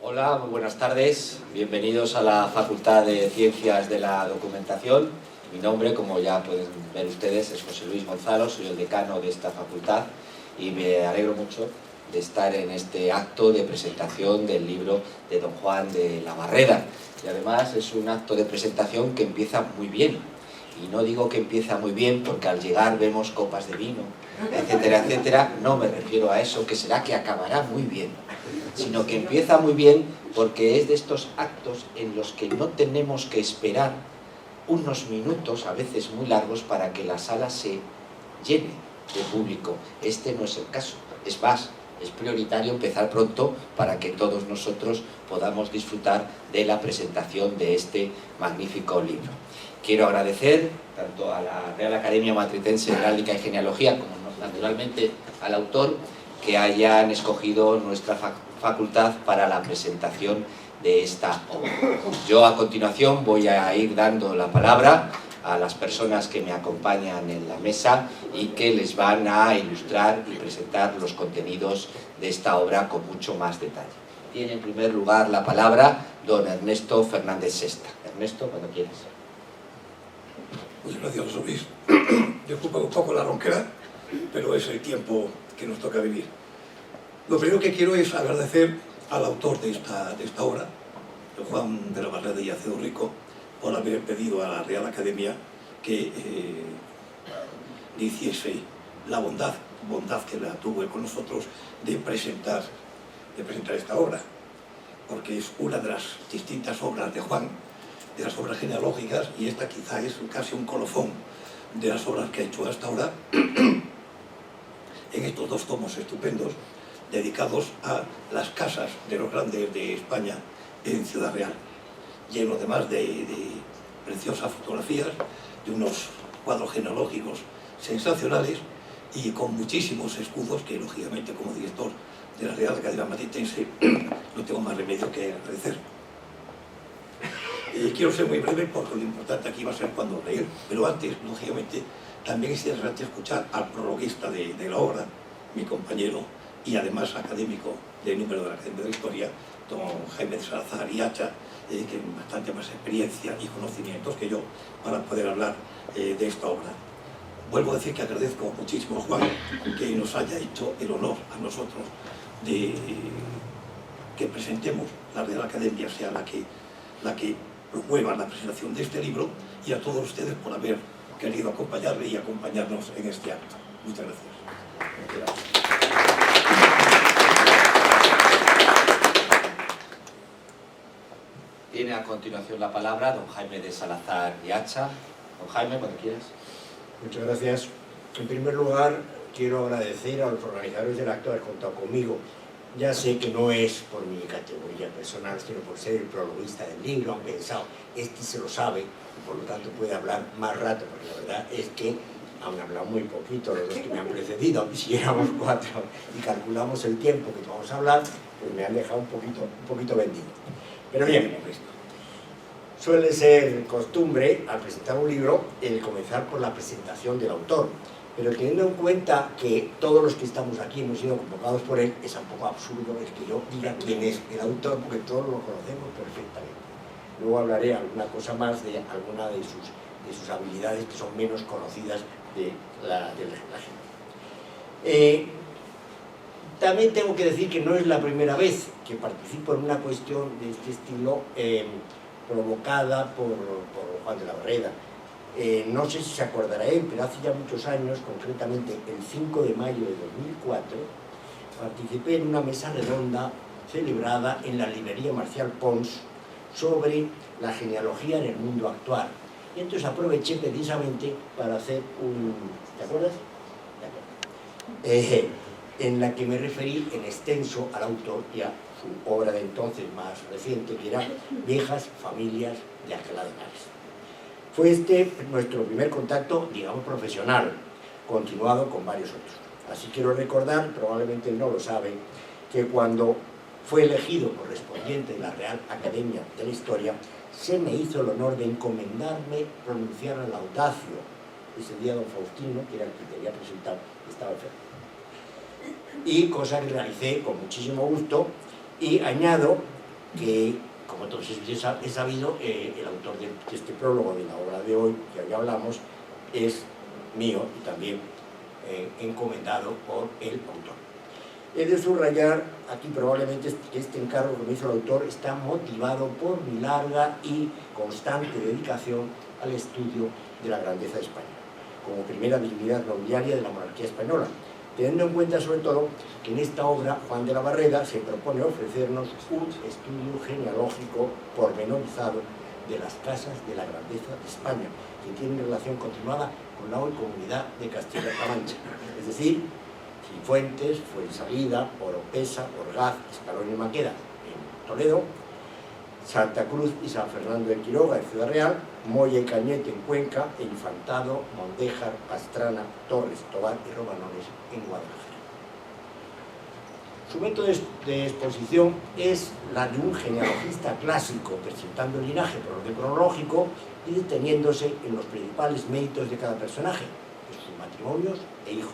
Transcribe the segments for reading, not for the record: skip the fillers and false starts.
Hola, muy buenas tardes. Bienvenidos a la Facultad de Ciencias de la Documentación. Mi nombre, como ya pueden ver ustedes, es José Luis Gonzalo, soy el decano de esta facultad y me alegro mucho de estar en este acto de presentación del libro de don Juan de la Barreda. Y además es un acto de presentación que empieza muy bien. Y no digo que empieza muy bien porque al llegar vemos copas de vino, etcétera, etcétera. No me refiero a eso, que será que acabará muy bien, sino que empieza muy bien porque es de estos actos en los que no tenemos que esperar unos minutos, a veces muy largos, para que la sala se llene de público. Este no es el caso, es más, es prioritario empezar pronto para que todos nosotros podamos disfrutar de la presentación de este magnífico libro. Quiero agradecer tanto a la Real Academia Matritense de Heráldica y Genealogía como naturalmente al autor que hayan escogido nuestra facultad para la presentación de esta obra. Yo a continuación voy a ir dando la palabra a las personas que me acompañan en la mesa y que les van a ilustrar y presentar los contenidos de esta obra con mucho más detalle. Tiene en primer lugar la palabra don Ernesto Fernández Sesta. Ernesto, cuando quieras. Muchas gracias, José Luis. Disculpa un poco la ronquera, pero es el tiempo que nos toca vivir. Lo primero que quiero es agradecer al autor de esta obra, Juan de la Barreda y Acedo Rico, por haber pedido a la Real Academia que hiciese la bondad que la tuvo con nosotros de presentar esta obra, porque es una de las distintas obras de Juan, de las obras genealógicas, y esta quizá es casi un colofón de las obras que ha hecho hasta ahora en estos dos tomos estupendos dedicados a las casas de los grandes de España en Ciudad Real, lleno además de preciosas fotografías, de unos cuadros genealógicos sensacionales y con muchísimos escudos que, lógicamente, como director de la Real Academia Matritense no tengo más remedio que agradecer. Quiero ser muy breve porque lo importante aquí va a ser cuando leer, pero antes, lógicamente, también es interesante escuchar al prologuista de la obra, mi compañero y además académico de número de la Academia de la Historia, don Jaime de Salazar y Hacha, que tiene bastante más experiencia y conocimientos que yo para poder hablar de esta obra. Vuelvo a decir que agradezco muchísimo a Juan que nos haya hecho el honor a nosotros de que presentemos, la Real Academia sea la que promueva la presentación de este libro, y a todos ustedes por haber querido acompañarle y acompañarnos en este acto. Muchas gracias. Tiene a continuación la palabra don Jaime de Salazar y Hacha. Don Jaime, cuando quieras. Muchas gracias. En primer lugar, quiero agradecer a los organizadores del acto de haber contado conmigo. Ya sé que no es por mi categoría personal, sino por ser el prologuista del libro. Han pensado, este se lo sabe, y por lo tanto puede hablar más rato, porque la verdad es que han hablado muy poquito los dos que me han precedido, y si éramos 4 y calculamos el tiempo que vamos a hablar, pues me han dejado un poquito vendido. Pero bien, suele ser costumbre, al presentar un libro, el comenzar por la presentación del autor. Pero teniendo en cuenta que todos los que estamos aquí hemos sido convocados por él, es un poco absurdo el que yo diga quién es el autor, porque todos lo conocemos perfectamente. Luego hablaré alguna cosa más de alguna de sus habilidades que son menos conocidas de la gente. También tengo que decir que no es la primera vez que participo en una cuestión de este estilo provocada por Juan de la Barreda. No sé si se acordará él, pero hace ya muchos años, concretamente el 5 de mayo de 2004, participé en una mesa redonda celebrada en la librería Marcial Pons sobre la genealogía en el mundo actual. Y entonces aproveché precisamente para hacer un... ¿Te acuerdas? En la que me referí en extenso al autor y a su obra de entonces más reciente, que era Viejas familias de Alcalá de Henares. Fue este nuestro primer contacto, digamos, profesional, continuado con varios otros. Así quiero recordar, probablemente no lo saben, que cuando fue elegido correspondiente de la Real Academia de la Historia, se me hizo el honor de encomendarme pronunciar el laudacio. Ese día don Faustino, que era el que quería presentar, estaba enfermo. Y cosa que realicé con muchísimo gusto, y añado que, como todos he sabido, el autor de este prólogo de la obra de hoy, que hoy hablamos, es mío y también encomendado por el autor. He de subrayar aquí probablemente que este encargo que me hizo el autor está motivado por mi larga y constante dedicación al estudio de la grandeza de España, como primera dignidad nobiliaria de la monarquía española, teniendo en cuenta sobre todo que en esta obra Juan de la Barreda se propone ofrecernos un estudio genealógico pormenorizado de las casas de la grandeza de España, que tienen relación continuada con la hoy comunidad de Castilla-La Mancha, es decir, Cifuentes, Fuensalida, Oropesa, Orgaz, Escalón y Maqueda en Toledo, Santa Cruz y San Fernando de Quiroga en Ciudad Real, Moya y Cañete en Cuenca, e Infantado, Mondéjar, Pastrana, Torres, Tobar y Romanones en Guadalajara. Su método de exposición es la de un genealogista clásico, presentando el linaje por orden cronológico y deteniéndose en los principales méritos de cada personaje, de sus matrimonios e hijos.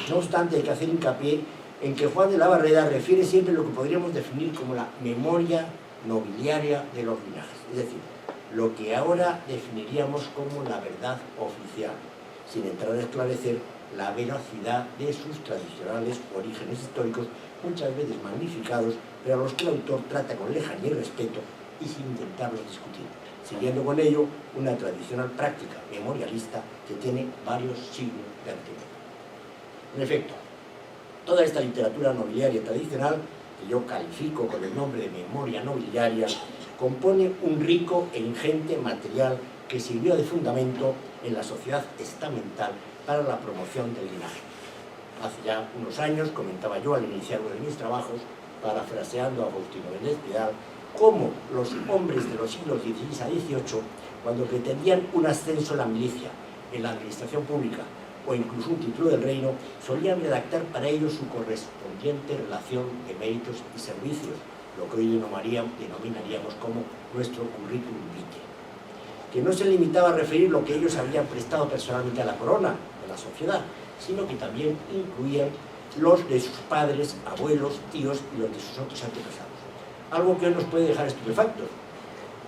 No obstante, hay que hacer hincapié en que Juan de la Barreda refiere siempre lo que podríamos definir como la memoria nobiliaria de los linajes, es decir, lo que ahora definiríamos como la verdad oficial, sin entrar a esclarecer la veracidad de sus tradicionales orígenes históricos, muchas veces magnificados, pero a los que el autor trata con lejanía y respeto y sin intentarlos discutir, siguiendo con ello una tradicional práctica memorialista que tiene varios siglos de antigüedad. En efecto, toda esta literatura nobiliaria tradicional, que yo califico con el nombre de memoria nobiliaria, compone un rico e ingente material que sirvió de fundamento en la sociedad estamental para la promoción del linaje. Hace ya unos años comentaba yo al iniciar uno de mis trabajos, parafraseando a Faustino Méndez Pidal, cómo los hombres de los siglos XVI a XVIII, cuando pretendían un ascenso en la milicia, en la administración pública o incluso un título del reino, solían redactar para ellos su correspondiente relación de méritos y servicios, lo que hoy denominaríamos como nuestro currículum vitae, que no se limitaba a referir lo que ellos habían prestado personalmente a la corona, a la sociedad, sino que también incluían los de sus padres, abuelos, tíos y los de sus otros antepasados. Algo que hoy nos puede dejar estupefactos.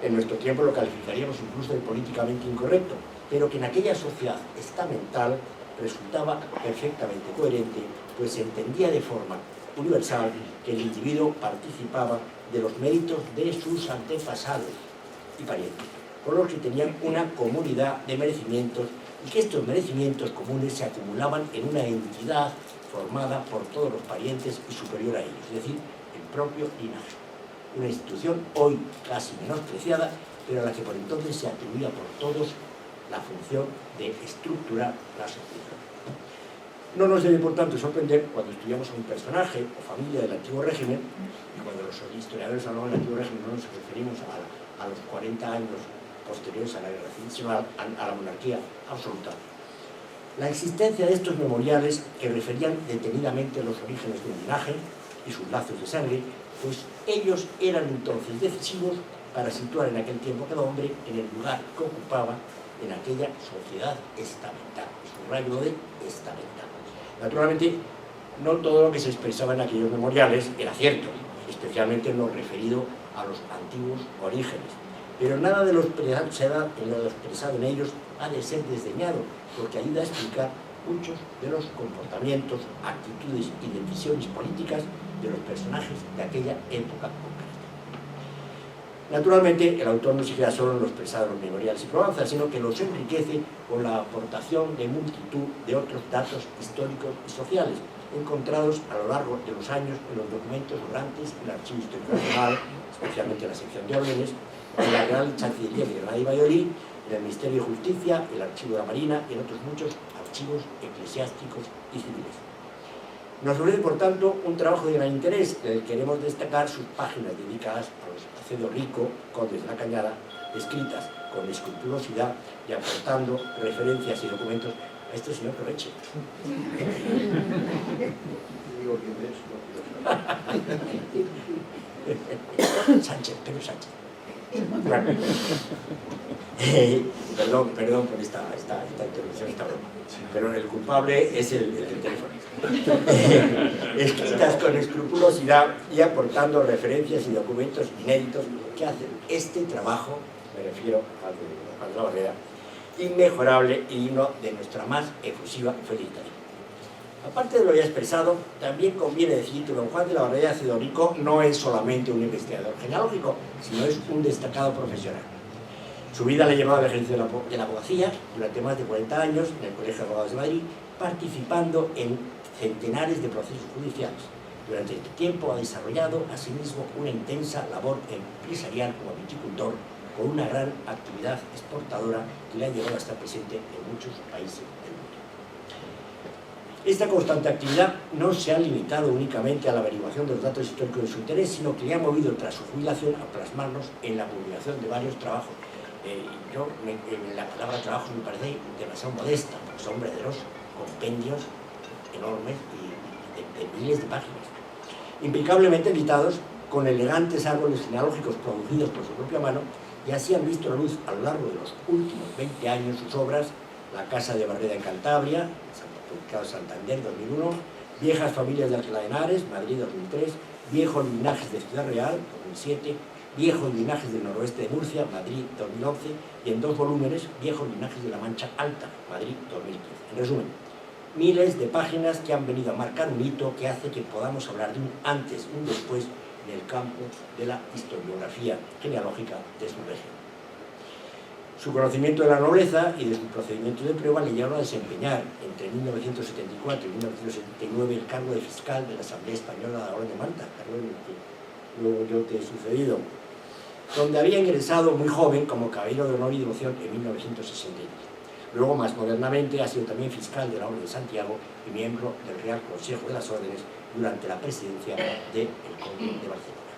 En nuestro tiempo lo calificaríamos incluso de políticamente incorrecto, pero que en aquella sociedad estamental resultaba perfectamente coherente, pues se entendía de forma universal que el individuo participaba de los méritos de sus antepasados y parientes, con los que tenían una comunidad de merecimientos y que estos merecimientos comunes se acumulaban en una entidad formada por todos los parientes y superior a ellos, es decir, el propio linaje. Una institución hoy casi menospreciada, pero a la que por entonces se atribuía por todos la función de estructurar la sociedad. No nos debe, por tanto, sorprender cuando estudiamos a un personaje o familia del antiguo régimen, y cuando los historiadores hablamos del antiguo régimen no nos referimos a los 40 años posteriores a la guerra civil, sino a la monarquía absoluta. La existencia de estos memoriales que referían detenidamente los orígenes de un linaje y sus lazos de sangre, pues ellos eran entonces decisivos para situar en aquel tiempo a cada hombre en el lugar que ocupaba en aquella sociedad estamental, subrayo de estamental. Naturalmente, no todo lo que se expresaba en aquellos memoriales era cierto, especialmente en lo referido a los antiguos orígenes, pero nada de lo expresado en ellos ha de ser desdeñado, porque ayuda a explicar muchos de los comportamientos, actitudes y decisiones políticas de los personajes de aquella época concreta. Naturalmente, el autor no se queda solo en lo expresado en los memoriales y probanzas, sino que los enriquece con la aportación de multitud de otros datos históricos y sociales, encontrados a lo largo de los años en los documentos durantes del Archivo Histórico Nacional, especialmente en la sección de órdenes, en la Real Chancillería de Granada y Valladolid, en el Ministerio de Justicia, el Archivo de la Marina y en otros muchos archivos eclesiásticos y civiles. Nos ofrece, por tanto, un trabajo de gran interés, en el que queremos destacar sus páginas dedicadas a los Acedo Rico, condes de la Cañada, escritas con escrupulosidad y aportando referencias y documentos a este señor Proveche. Digo quién es, no quiero saber. Sánchez, Pedro Sánchez. Bueno, perdón por esta intervención, esta broma, pero el culpable es el teléfono. Escritas con escrupulosidad y aportando referencias y documentos inéditos que hacen este trabajo, me refiero al de la Barreda, inmejorable y digno de nuestra más efusiva felicitación. Aparte de lo ya expresado, también conviene decir que don Juan de la Barreda Cedorico no es solamente un investigador genealógico, sino es un destacado profesional. Su vida le ha llevado al ejercicio de la abogacía durante más de 40 años en el Colegio de Abogados de Madrid, participando en centenares de procesos judiciales. Durante este tiempo ha desarrollado asimismo una intensa labor empresarial como viticultor, con una gran actividad exportadora que le ha llevado a estar presente en muchos países del mundo. Esta constante actividad no se ha limitado únicamente a la averiguación de los datos históricos de su interés, sino que le ha movido tras su jubilación a plasmarnos en la publicación de varios trabajos. La palabra trabajo me parece demasiado modesta, porque son verdaderos compendios enormes y de miles de páginas, impecablemente editados con elegantes árboles genealógicos producidos por su propia mano, y así han visto la luz a lo largo de los últimos 20 años sus obras: La Casa de Barreda en Cantabria, Santander 2001, Viejas Familias de Alcalá de Henares, Madrid 2003, Viejos Linajes de Ciudad Real 2007, Viejos Linajes del Noroeste de Murcia, Madrid 2011, y en 2 volúmenes, Viejos Linajes de la Mancha Alta, Madrid 2015. En resumen, miles de páginas que han venido a marcar un hito que hace que podamos hablar de un antes y un después en el campo de la historiografía genealógica de su región. Su conocimiento de la nobleza y de sus procedimientos de prueba le llevaron a desempeñar entre 1974 y 1979 el cargo de fiscal de la Asamblea Española de la Orden de Malta, cargo en el que luego yo te he sucedido, donde había ingresado muy joven como caballero de honor y devoción en 1963. Luego, más modernamente, ha sido también fiscal de la Orden de Santiago y miembro del Real Consejo de las Órdenes durante la presidencia del Conde de Barcelona.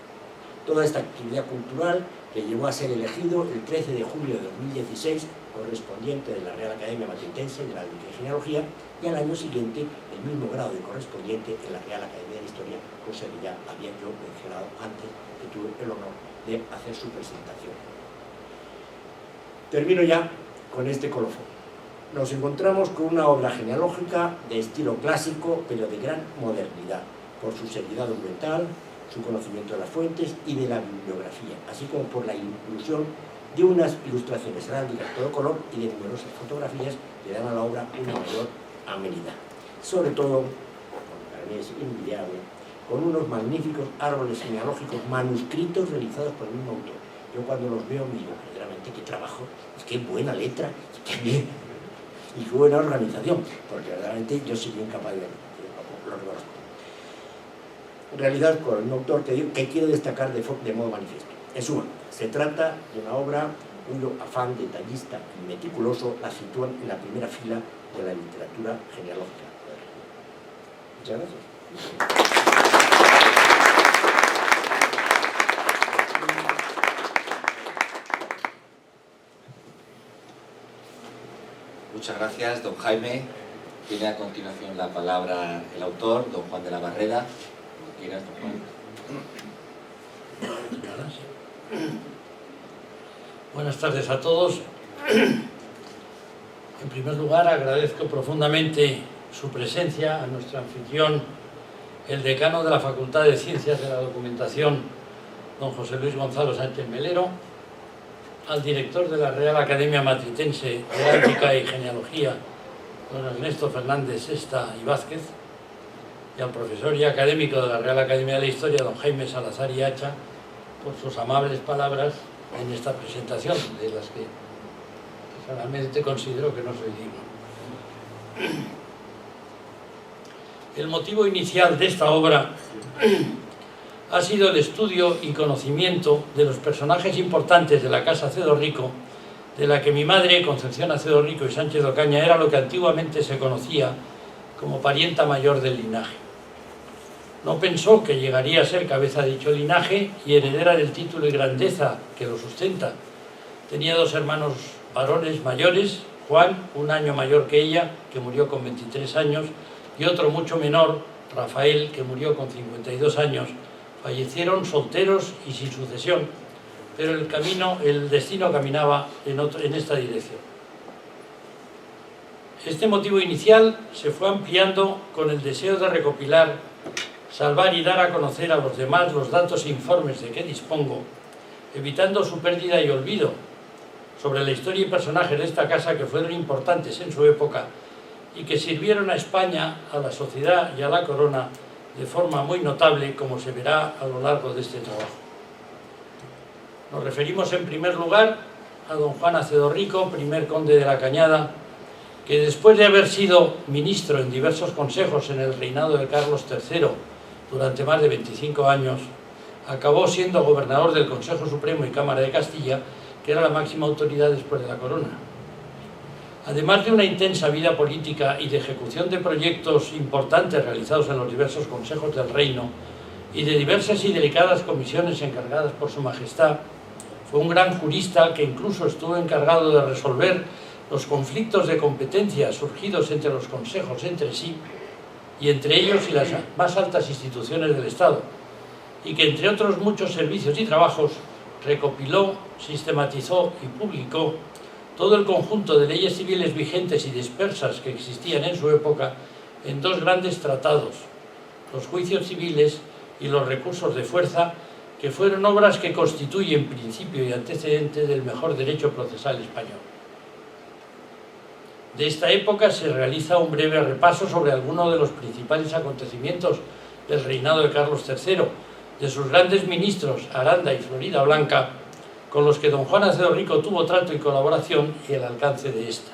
Toda esta actividad cultural le llevó a ser elegido el 13 de julio de 2016 correspondiente de la Real Academia Matritense de la Genealogía, y al año siguiente el mismo grado de correspondiente en la Real Academia de Historia, cosa que ya había yo mencionado antes, que tuve el honor de hacer su presentación. Termino ya con este colofón. Nos encontramos con una obra genealógica de estilo clásico, pero de gran modernidad, por su seriedad documental, su conocimiento de las fuentes y de la bibliografía, así como por la inclusión de unas ilustraciones heráldicas todo color y de numerosas fotografías que dan a la obra una mayor amenidad. Sobre todo, para mí es invidiable, con unos magníficos árboles genealógicos manuscritos realizados por el mismo autor. Yo cuando los veo me digo, verdaderamente qué trabajo, es que buena letra, qué bien, y qué buena organización, porque verdaderamente yo soy incapaz de verlo, lo reconozco. En realidad, con un autor que quiero destacar de modo manifiesto. En suma, se trata de una obra cuyo afán detallista y meticuloso la sitúan en la primera fila de la literatura genealógica. Muchas gracias. Muchas gracias, don Jaime. Tiene a continuación la palabra el autor, don Juan de la Barreda. Como quieras, don Juan. Buenas tardes a todos. En primer lugar, agradezco profundamente su presencia a nuestro anfitrión, el decano de la Facultad de Ciencias de la Documentación, don José Luis Gonzalo Sánchez Melero, al director de la Real Academia Matritense de Heráldica y Genealogía, don Ernesto Fernández Sesta y Vázquez, y al profesor y académico de la Real Academia de la Historia, don Jaime Salazar y Hacha, por sus amables palabras en esta presentación, de las que personalmente considero que no soy digno. El motivo inicial de esta obra ha sido el estudio y conocimiento de los personajes importantes de la Casa Cedorrico, de la que mi madre, Concepción Acedo Rico y Sánchez de Ocaña, era lo que antiguamente se conocía como parienta mayor del linaje. No pensó que llegaría a ser cabeza de dicho linaje y heredera del título y grandeza que lo sustenta. Tenía 2 hermanos varones mayores, Juan, 1 año mayor que ella, que murió con 23 años, y otro mucho menor, Rafael, que murió con 52 años. Fallecieron solteros y sin sucesión, pero el destino caminaba en esta dirección. Este motivo inicial se fue ampliando con el deseo de recopilar, salvar y dar a conocer a los demás los datos e informes de que dispongo, evitando su pérdida y olvido, sobre la historia y personajes de esta casa que fueron importantes en su época y que sirvieron a España, a la sociedad y a la corona de forma muy notable, como se verá a lo largo de este trabajo. Nos referimos en primer lugar a don Juan Acedo Rico, primer conde de la Cañada, que después de haber sido ministro en diversos consejos en el reinado de Carlos III durante más de 25 años, acabó siendo gobernador del Consejo Supremo y Cámara de Castilla, que era la máxima autoridad después de la corona. Además de una intensa vida política y de ejecución de proyectos importantes realizados en los diversos consejos del reino y de diversas y delicadas comisiones encargadas por su majestad, fue un gran jurista que incluso estuvo encargado de resolver los conflictos de competencia surgidos entre los consejos entre sí y entre ellos y las más altas instituciones del Estado, y que entre otros muchos servicios y trabajos recopiló, sistematizó y publicó todo el conjunto de leyes civiles vigentes y dispersas que existían en su época en dos grandes tratados, los juicios civiles y los recursos de fuerza, que fueron obras que constituyen principio y antecedente del mejor derecho procesal español. De esta época se realiza un breve repaso sobre algunos de los principales acontecimientos del reinado de Carlos III, de sus grandes ministros Aranda y Florida Blanca, con los que don Juan Acedo Rico tuvo trato y colaboración, y el alcance de esta.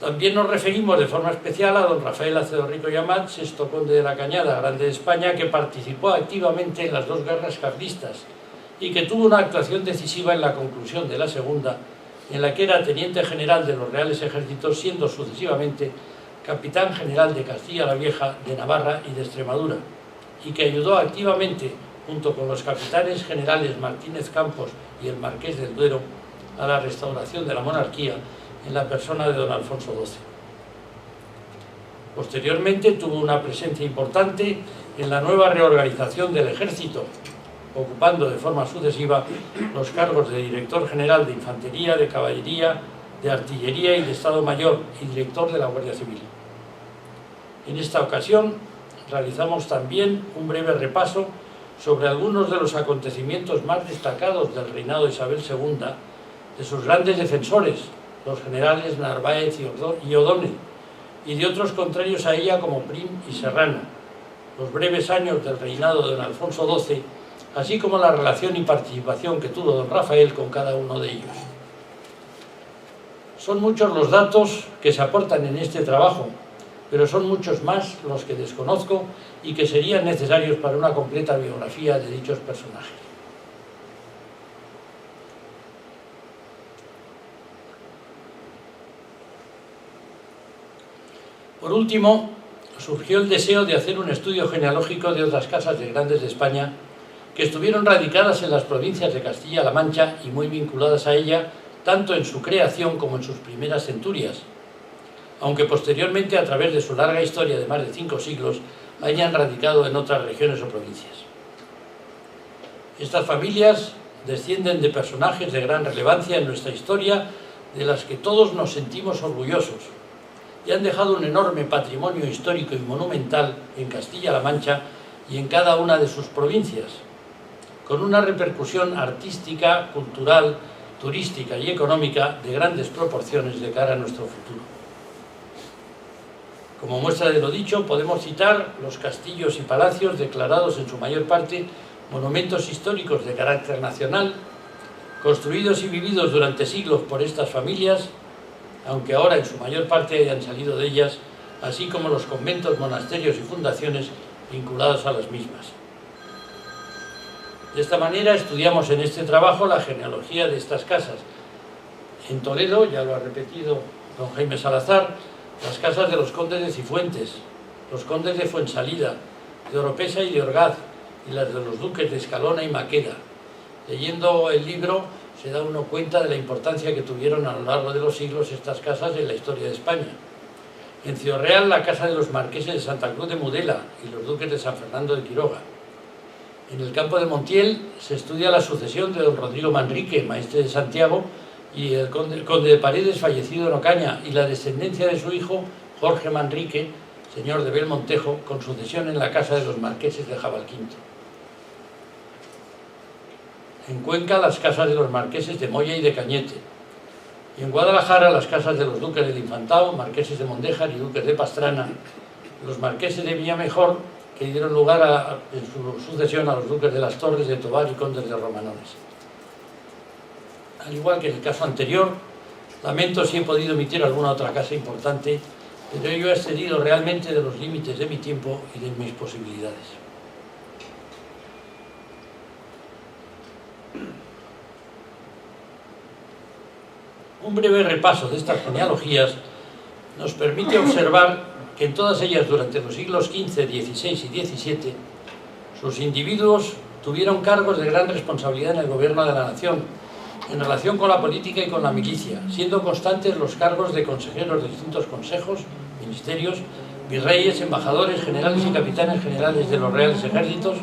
También nos referimos de forma especial a don Rafael Acedo Rico y Amat, sexto conde de la Cañada, Grande de España, que participó activamente en las dos guerras carlistas y que tuvo una actuación decisiva en la conclusión de la segunda, en la que era teniente general de los Reales Ejércitos, siendo sucesivamente capitán general de Castilla la Vieja, de Navarra y de Extremadura, y que ayudó activamente, junto con los capitanes generales Martínez Campos y el Marqués del Duero, a la restauración de la monarquía en la persona de don Alfonso XII. Posteriormente tuvo una presencia importante en la nueva reorganización del ejército, ocupando de forma sucesiva los cargos de director general de Infantería, de Caballería, de Artillería y de Estado Mayor, y director de la Guardia Civil. En esta ocasión realizamos también un breve repaso sobre algunos de los acontecimientos más destacados del reinado de Isabel II, de sus grandes defensores, los generales Narváez y O'Donnell, y de otros contrarios a ella como Prim y Serrano, los breves años del reinado de don Alfonso XII, así como la relación y participación que tuvo don Rafael con cada uno de ellos. Son muchos los datos que se aportan en este trabajo, pero son muchos más los que desconozco y que serían necesarios para una completa biografía de dichos personajes. Por último, surgió el deseo de hacer un estudio genealógico de otras casas de grandes de España que estuvieron radicadas en las provincias de Castilla-La Mancha y muy vinculadas a ella, tanto en su creación como en sus primeras centurias, aunque posteriormente, a través de su larga historia de más de 5 siglos, hayan radicado en otras regiones o provincias. Estas familias descienden de personajes de gran relevancia en nuestra historia, de las que todos nos sentimos orgullosos, y han dejado un enorme patrimonio histórico y monumental en Castilla-La Mancha y en cada una de sus provincias, con una repercusión artística, cultural, turística y económica de grandes proporciones de cara a nuestro futuro. Como muestra de lo dicho, podemos citar los castillos y palacios declarados en su mayor parte monumentos históricos de carácter nacional, construidos y vividos durante siglos por estas familias, aunque ahora en su mayor parte hayan salido de ellas, así como los conventos, monasterios y fundaciones vinculados a las mismas. De esta manera estudiamos en este trabajo la genealogía de estas casas. En Toledo, ya lo ha repetido don Jaime Salazar, las casas de los condes de Cifuentes, los condes de Fuensalida, de Oropesa y de Orgaz, y las de los duques de Escalona y Maqueda. Leyendo el libro se da uno cuenta de la importancia que tuvieron a lo largo de los siglos estas casas en la historia de España. En Ciudad Real, la casa de los marqueses de Santa Cruz de Mudela y los duques de San Fernando de Quiroga. En el campo de Montiel se estudia la sucesión de don Rodrigo Manrique, maestre de Santiago, y el conde de Paredes, fallecido en Ocaña, y la descendencia de su hijo, Jorge Manrique, señor de Belmontejo, con sucesión en la casa de los marqueses de Jabalquinto. En Cuenca, las casas de los marqueses de Moya y de Cañete. Y en Guadalajara, las casas de los duques del Infantado, marqueses de Mondéjar y duques de Pastrana, los marqueses de Villamejor, que dieron lugar en su sucesión a los duques de las Torres, de Tobar y condes de Romanones. Al igual que en el caso anterior, lamento si he podido omitir alguna otra casa importante, pero ello ha excedido realmente de los límites de mi tiempo y de mis posibilidades. Un breve repaso de estas genealogías nos permite observar que en todas ellas durante los siglos XV, XVI y XVII sus individuos tuvieron cargos de gran responsabilidad en el gobierno de la nación, en relación con la política y con la milicia, siendo constantes los cargos de consejeros de distintos consejos, ministerios, virreyes, embajadores, generales y capitanes generales de los reales ejércitos,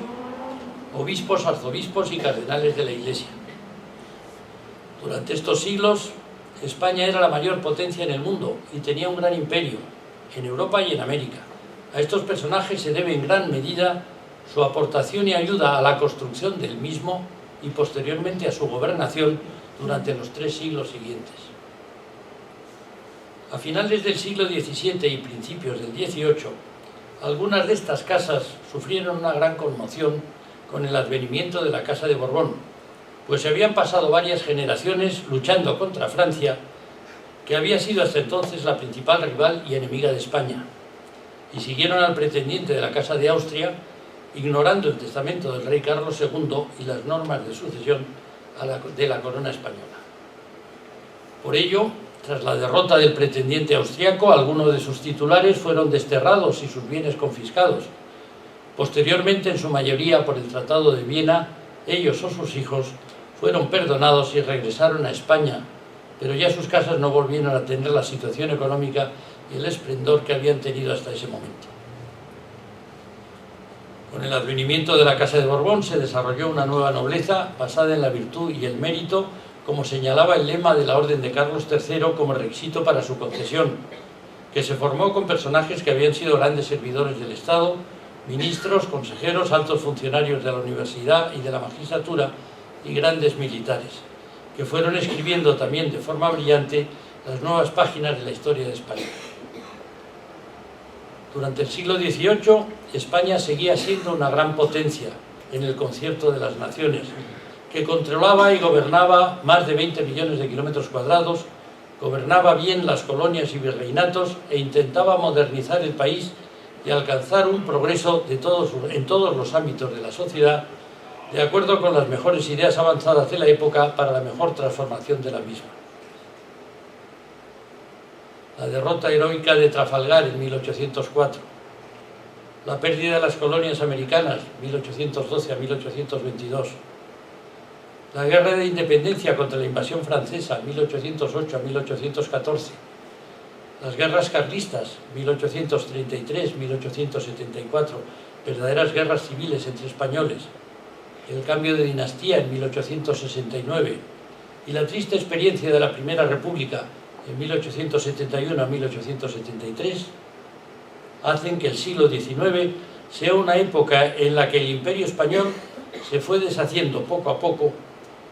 obispos, arzobispos y cardenales de la Iglesia. Durante estos siglos, España era la mayor potencia en el mundo y tenía un gran imperio, en Europa y en América. A estos personajes se debe en gran medida su aportación y ayuda a la construcción del mismo y posteriormente a su gobernación durante los 3 siglos siguientes. A finales del siglo XVII y principios del XVIII, algunas de estas casas sufrieron una gran conmoción con el advenimiento de la Casa de Borbón, pues se habían pasado varias generaciones luchando contra Francia, que había sido hasta entonces la principal rival y enemiga de España, y siguieron al pretendiente de la Casa de Austria, ignorando el testamento del rey Carlos II y las normas de sucesión de la corona española. Por ello, tras la derrota del pretendiente austriaco, algunos de sus titulares fueron desterrados y sus bienes confiscados. Posteriormente, en su mayoría por el Tratado de Viena, ellos o sus hijos fueron perdonados y regresaron a España, pero ya sus casas no volvieron a tener la situación económica y el esplendor que habían tenido hasta ese momento. Con el advenimiento de la Casa de Borbón se desarrolló una nueva nobleza basada en la virtud y el mérito, como señalaba el lema de la Orden de Carlos III como requisito para su concesión, que se formó con personajes que habían sido grandes servidores del Estado, ministros, consejeros, altos funcionarios de la universidad y de la magistratura y grandes militares, que fueron escribiendo también de forma brillante las nuevas páginas de la historia de España. Durante el siglo XVIII, España seguía siendo una gran potencia en el concierto de las naciones, que controlaba y gobernaba más de 20 millones de kilómetros cuadrados, gobernaba bien las colonias y virreinatos e intentaba modernizar el país y alcanzar un progreso en todos los ámbitos de la sociedad, de acuerdo con las mejores ideas avanzadas de la época para la mejor transformación de la misma. La derrota heroica de Trafalgar en 1804, la pérdida de las colonias americanas 1812 a 1822, la guerra de independencia contra la invasión francesa 1808 a 1814, las guerras carlistas 1833-1874, verdaderas guerras civiles entre españoles, el cambio de dinastía en 1869 y la triste experiencia de la Primera República en 1871 a 1873, hacen que el siglo XIX sea una época en la que el Imperio español se fue deshaciendo poco a poco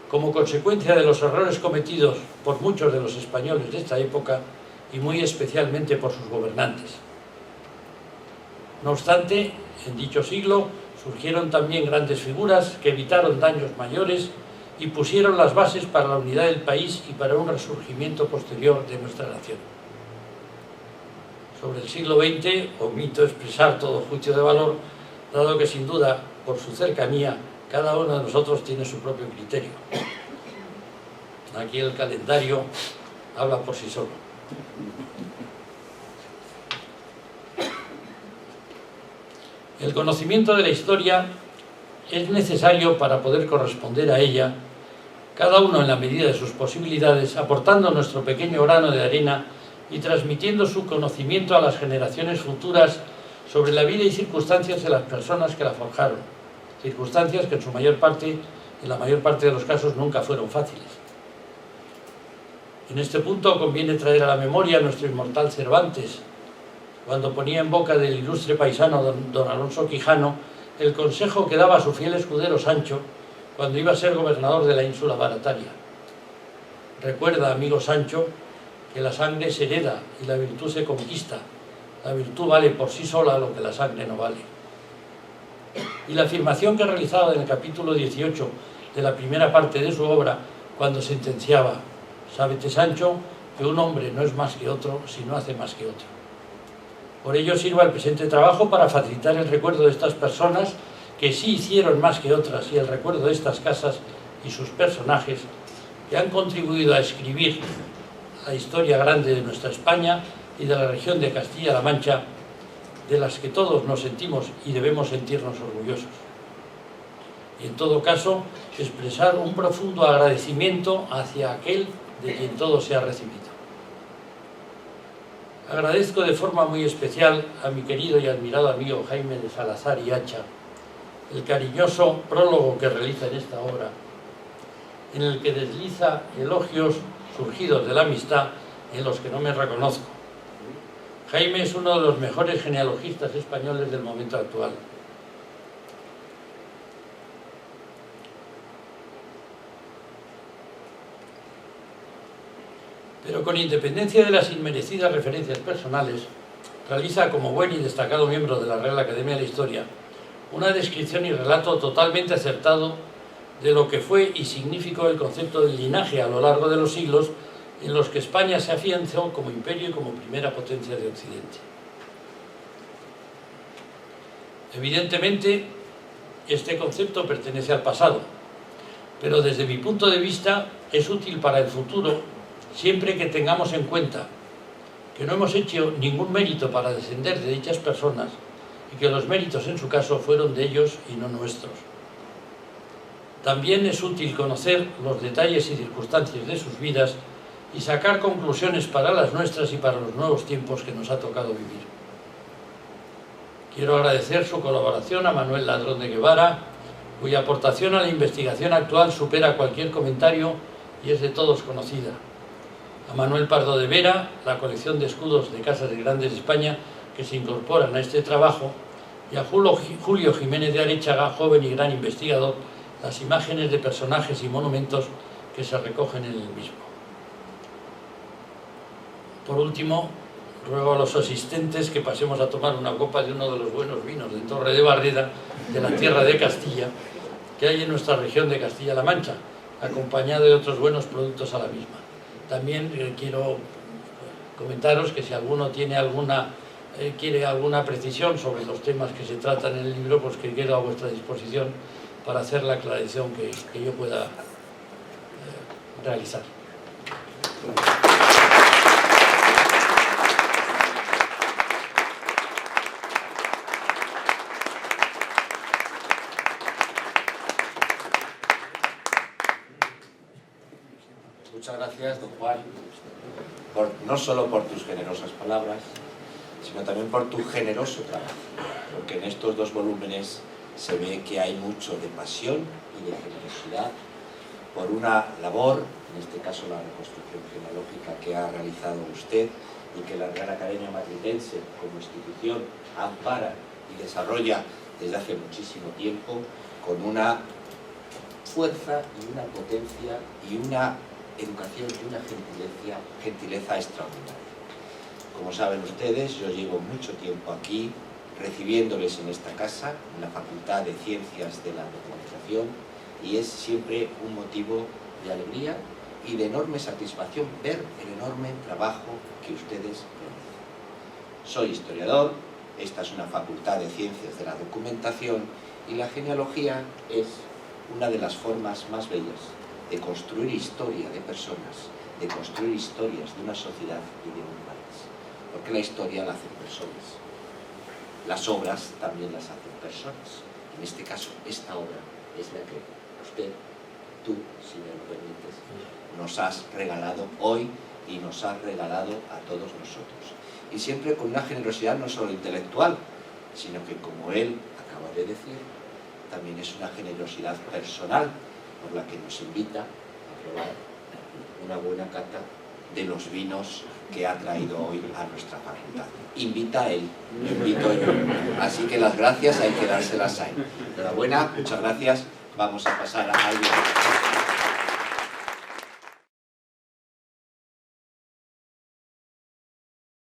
como consecuencia de los errores cometidos por muchos de los españoles de esta época y muy especialmente por sus gobernantes. No obstante, en dicho siglo surgieron también grandes figuras que evitaron daños mayores y pusieron las bases para la unidad del país y para un resurgimiento posterior de nuestra nación. Sobre el siglo XX omito expresar todo juicio de valor, dado que sin duda, por su cercanía, cada uno de nosotros tiene su propio criterio. Aquí el calendario habla por sí solo. El conocimiento de la historia es necesario para poder corresponder a ella, cada uno en la medida de sus posibilidades, aportando nuestro pequeño grano de arena y transmitiendo su conocimiento a las generaciones futuras sobre la vida y circunstancias de las personas que la forjaron, circunstancias que en la mayor parte de los casos nunca fueron fáciles. En este punto conviene traer a la memoria a nuestro inmortal Cervantes, cuando ponía en boca del ilustre paisano don Alonso Quijano el consejo que daba a su fiel escudero Sancho cuando iba a ser gobernador de la ínsula Barataria. Recuerda, amigo Sancho, que la sangre se hereda y la virtud se conquista. La virtud vale por sí sola lo que la sangre no vale. Y la afirmación que realizaba en el capítulo 18 de la primera parte de su obra, cuando sentenciaba: «Sábete, Sancho, que un hombre no es más que otro si no hace más que otro». Por ello sirva el presente trabajo para facilitar el recuerdo de estas personas que sí hicieron más que otras, y el recuerdo de estas casas y sus personajes que han contribuido a escribir la historia grande de nuestra España y de la región de Castilla-La Mancha, de las que todos nos sentimos y debemos sentirnos orgullosos. Y en todo caso, expresar un profundo agradecimiento hacia aquel de quien todo se ha recibido. Agradezco de forma muy especial a mi querido y admirado amigo Jaime de Salazar y Hacha el cariñoso prólogo que realiza en esta obra, en el que desliza elogios surgidos de la amistad en los que no me reconozco. Jaime es uno de los mejores genealogistas españoles del momento actual. Pero con independencia de las inmerecidas referencias personales, realiza como buen y destacado miembro de la Real Academia de la Historia una descripción y relato totalmente acertado de lo que fue y significó el concepto del linaje a lo largo de los siglos en los que España se afianzó como imperio y como primera potencia de Occidente. Evidentemente, este concepto pertenece al pasado, pero desde mi punto de vista es útil para el futuro siempre que tengamos en cuenta que no hemos hecho ningún mérito para descender de dichas personas y que los méritos en su caso fueron de ellos y no nuestros. También es útil conocer los detalles y circunstancias de sus vidas y sacar conclusiones para las nuestras y para los nuevos tiempos que nos ha tocado vivir. Quiero agradecer su colaboración a Manuel Ladrón de Guevara, cuya aportación a la investigación actual supera cualquier comentario y es de todos conocida. A Manuel Pardo de Vera, la colección de escudos de Casas de Grandes de España que se incorporan a este trabajo, y a Julio Jiménez de Arechaga, joven y gran investigador, las imágenes de personajes y monumentos que se recogen en el mismo. Por último, ruego a los asistentes que pasemos a tomar una copa de uno de los buenos vinos de Torre de Barreda, de la tierra de Castilla, que hay en nuestra región de Castilla-La Mancha, acompañado de otros buenos productos a la misma. También quiero comentaros que si alguno tiene quiere alguna precisión sobre los temas que se tratan en el libro, pues que quedo a vuestra disposición para hacer la aclaración que yo pueda realizar. Muchas gracias, don Juan, no solo por tus generosas palabras, sino también por tu generoso trabajo, porque en estos dos volúmenes se ve que hay mucho de pasión y de generosidad por una labor, en este caso la reconstrucción genealógica que ha realizado usted y que la Real Academia Madrilense como institución ampara y desarrolla desde hace muchísimo tiempo con una fuerza y una potencia y una educación y una gentileza extraordinaria. Como saben ustedes, yo llevo mucho tiempo aquí recibiéndoles en esta casa, en la Facultad de Ciencias de la Documentación, y es siempre un motivo de alegría y de enorme satisfacción ver el enorme trabajo que ustedes realizan. Soy historiador, esta es una Facultad de Ciencias de la Documentación y la genealogía es una de las formas más bellas de construir historia de personas, de construir historias de una sociedad y de un país. Porque la historia la hacen personas. Las obras también las hacen personas. En este caso, esta obra es la que usted, tú, si me lo permites, nos has regalado hoy y nos has regalado a todos nosotros. Y siempre con una generosidad no solo intelectual, sino que, como él acaba de decir, también es una generosidad personal por la que nos invita a probar una buena cata de los vinos que ha traído hoy a nuestra facultad. Invita a él, lo invito yo. Así que las gracias hay que dárselas a él. Enhorabuena, muchas gracias. Vamos a pasar al vino.